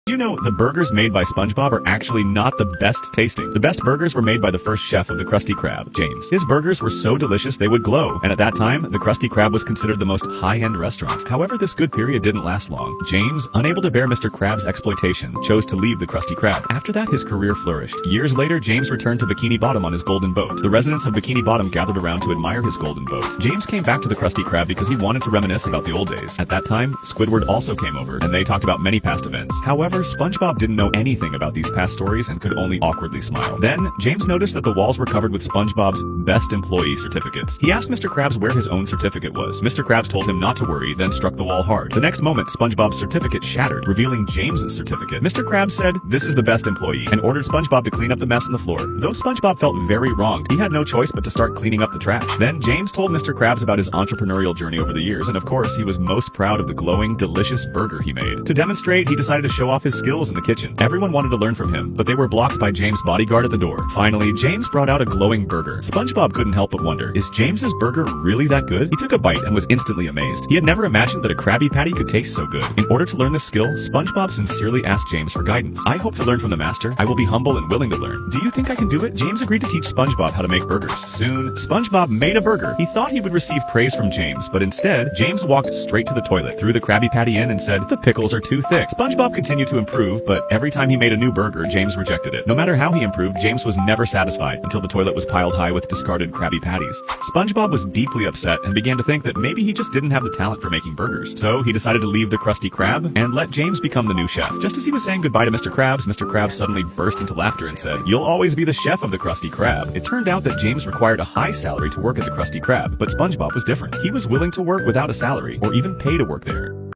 You know, the burgers made by SpongeBob are actually not the best tasting. The best burgers were made by the first chef of the Krusty Krab, James. His burgers were so delicious they would glow, and at that time, the Krusty Krab was considered the most high-end restaurant. However, this good period didn't last long. James, unable to bear Mr. Krab's exploitation, chose to leave the Krusty Krab. After that, his career flourished. Years later, James returned to Bikini Bottom on his golden boat. The residents of Bikini Bottom gathered around to admire his golden boat. James came back to the Krusty Krab because he wanted to reminisce about the old days. At that time, Squidward also came over, and they talked about many past events. However, SpongeBob didn't know anything about these past stories and could only awkwardly smile. Then, James noticed that the walls were covered with SpongeBob's best employee certificates. He asked Mr. Krabs where his own certificate was. Mr. Krabs told him not to worry, then struck the wall hard. The next moment, SpongeBob's certificate shattered, revealing James's certificate. Mr. Krabs said, "This is the best employee," and ordered SpongeBob to clean up the mess on the floor. Though SpongeBob felt very wronged, he had no choice but to start cleaning up the trash. Then, James told Mr. Krabs about his entrepreneurial journey over the years, and of course, he was most proud of the glowing, delicious burger he made. To demonstrate, he decided to show off his skills in the kitchen. Everyone wanted to learn from him, but they were blocked by James' bodyguard at the door. Finally, James brought out a glowing burger. SpongeBob couldn't help but wonder, is James's burger really that good? He took a bite and was instantly amazed. He had never imagined that a Krabby Patty could taste so good. In order to learn this skill, SpongeBob sincerely asked James for guidance. "I hope to learn from the master. I will be humble and willing to learn. Do you think I can do it?" James agreed to teach SpongeBob how to make burgers. Soon, SpongeBob made a burger. He thought he would receive praise from James, but instead, James walked straight to the toilet, threw the Krabby Patty in, and said, "The pickles are too thick." SpongeBob continued to improve, but every time he made a new burger, James rejected it. No matter how he improved, James was never satisfied until the toilet was piled high with discarded Krabby Patties. SpongeBob was deeply upset and began to think that maybe he just didn't have the talent for making burgers. So he decided to leave the Krusty Krab and let James become the new chef. Just as he was saying goodbye to Mr. Krabs suddenly burst into laughter and said, "You'll always be the chef of the Krusty Krab." It turned out that James required a high salary to work at the Krusty Krab, but SpongeBob was different. He was willing to work without a salary or even pay to work there.